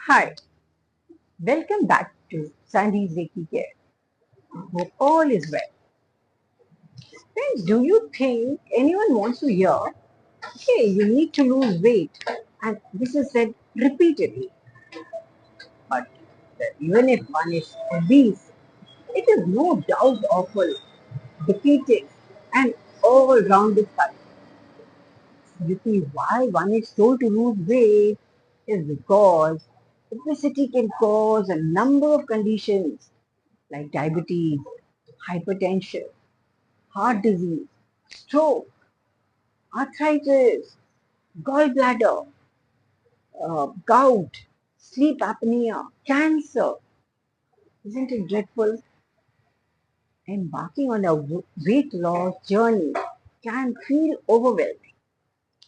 Hi, welcome back to Sandy's Reiki Care. Hope all is well. Friends, do you think anyone wants to hear, hey, you need to lose weight? And this is said repeatedly. But even if one is obese, it is no doubt awful, defeating, and all-rounded fight. You see, why one is told to lose weight is because obesity can cause a number of conditions like diabetes, hypertension, heart disease, stroke, arthritis, gallbladder, gout, sleep apnea, cancer. Isn't it dreadful? Embarking on a weight loss journey can feel overwhelming,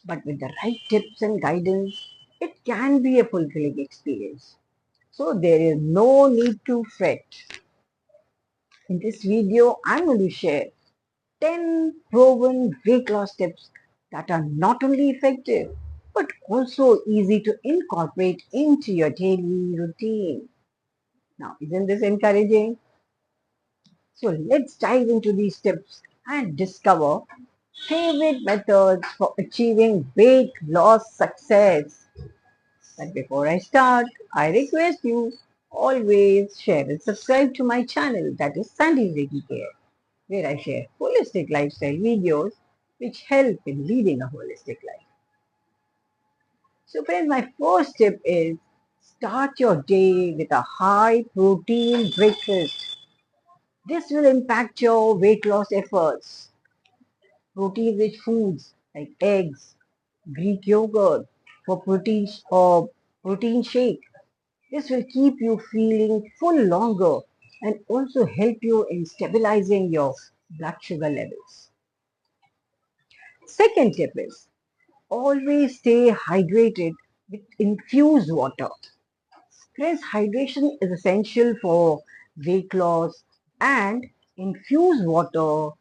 but with the right tips and guidance, it can be a fulfilling experience. So there is no need to fret. In this video, I'm going to share 10 proven weight loss tips that are not only effective but also easy to incorporate into your daily routine. Now, isn't this encouraging? So, let's dive into these tips and discover favorite methods for achieving weight loss success. But before I start, I request you always share and subscribe to my channel, that is Sandy's Reiki Care, where I share holistic lifestyle videos which help in leading a holistic life. So friends, my first tip is start your day with a high protein breakfast. This will impact your weight loss efforts. Protein rich foods like eggs, Greek yogurt for protein or protein shake. This will keep you feeling full longer and also help you in stabilizing your blood sugar levels. Second tip is always stay hydrated with infused water. Friends, hydration is essential for weight loss, and infused water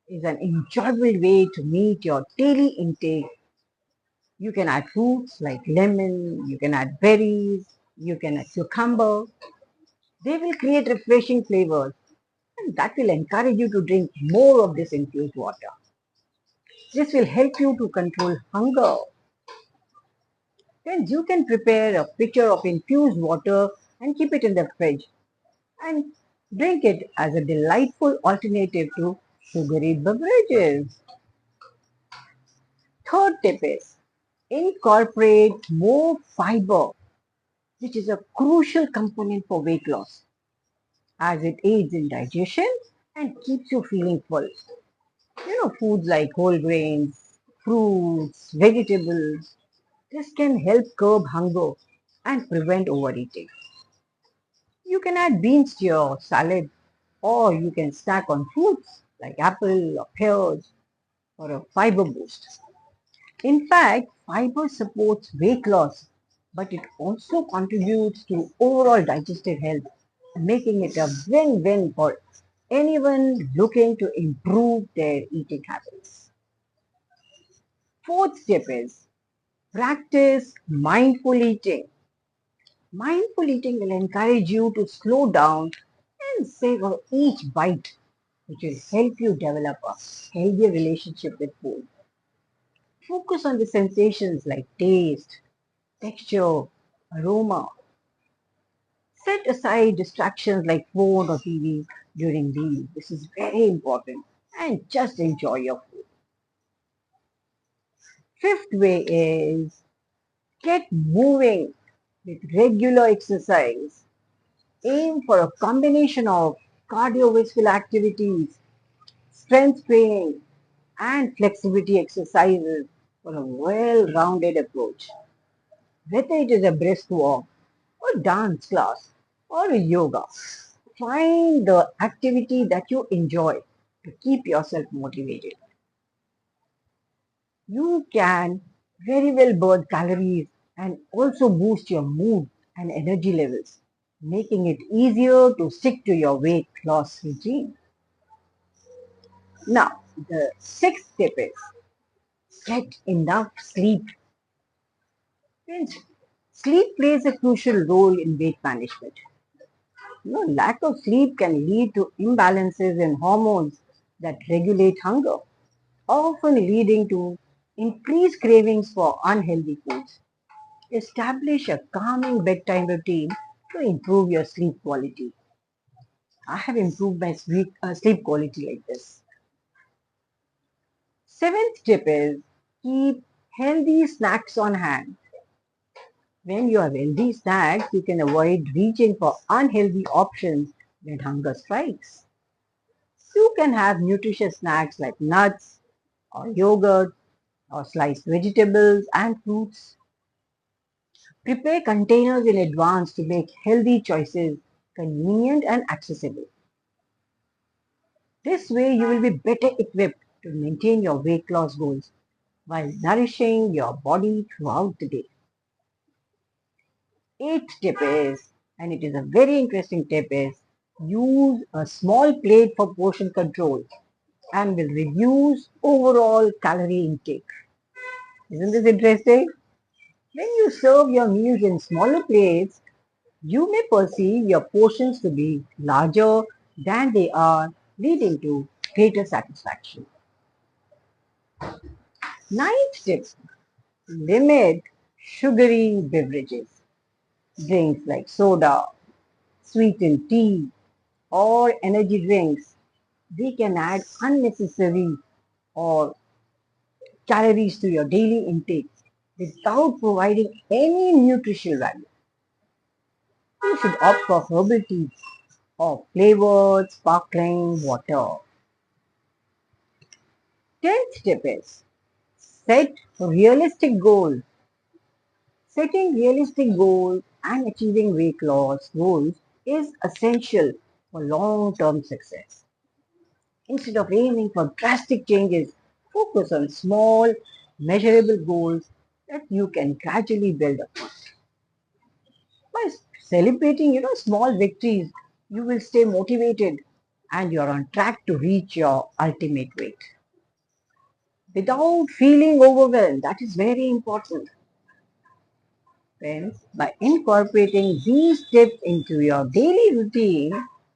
is an enjoyable way to meet your daily intake. You can add fruits like lemon, you can add berries, you can add cucumber. They will create refreshing flavors, and that will encourage you to drink more of this infused water. This will help you to control hunger. Then you can prepare a pitcher of infused water and keep it in the fridge and drink it as a delightful alternative to sugary beverages. Third tip is incorporate more fiber, which is a crucial component for weight loss as it aids in digestion and keeps you feeling full. Foods like whole grains, fruits, vegetables, this can help curb hunger and prevent overeating. You can add beans to your salad, or you can snack on fruits like apple or pears for a fiber boost. In fact, fiber supports weight loss, but it also contributes to overall digestive health, making it a win-win for anyone looking to improve their eating habits. Fourth tip is practice mindful eating. Mindful eating will encourage you to slow down and savor each bite, which will help you develop a healthier relationship with food. Focus on the sensations like taste, texture, aroma. Set aside distractions like phone or TV during meals. This is very important. And just enjoy your food. Fifth way is get moving with regular exercise. Aim for a combination of cardiovascular activities, strength training, and flexibility exercises for a well-rounded approach. Whether it is a brisk walk, or dance class, or a yoga, find the activity that you enjoy to keep yourself motivated. You can very well burn calories and also boost your mood and energy levels, making it easier to stick to your weight loss routine. Now, the sixth tip is get enough sleep. Friends, Sleep plays a crucial role in weight management. Lack of sleep can lead to imbalances in hormones that regulate hunger, often leading to increased cravings for unhealthy foods. Establish a calming bedtime routine to improve your sleep quality. I have improved my sleep quality like this. Seventh tip is keep healthy snacks on hand. When you have healthy snacks, you can avoid reaching for unhealthy options when hunger strikes. You can have nutritious snacks like nuts or yogurt or sliced vegetables and fruits. Prepare containers in advance to make healthy choices convenient and accessible. This way, you will be better equipped to maintain your weight loss goals while nourishing your body throughout the day. Eighth tip is, and it is a very interesting tip, is use a small plate for portion control and will reduce overall calorie intake. Isn't this interesting? When you serve your meals in smaller plates, you may perceive your portions to be larger than they are, leading to greater satisfaction. Ninth tip, limit sugary beverages. Drinks like soda, sweetened tea, or energy drinks, they can add unnecessary or calories to your daily intake without providing any nutritional value. You should opt for herbal teas or flavored sparkling water. 10th tip is set realistic goals. Setting realistic goals and achieving weight loss goals is essential for long-term success. Instead of aiming for drastic changes, focus on small, measurable goals that you can gradually build upon. By celebrating, small victories, you will stay motivated and you're on track to reach your ultimate weight. Without feeling overwhelmed, that is very important. Friends, by incorporating these tips into your daily routine,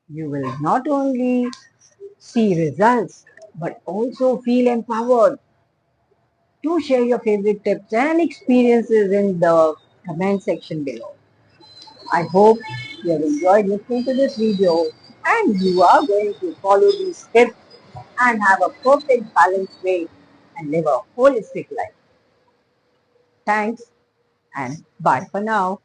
you will not only see results but also feel empowered. Do share your favorite tips and experiences in the comment section below. I hope you have enjoyed listening to this video and you are going to follow these tips and have a perfect balanced weight and live a holistic life. Thanks and bye for now.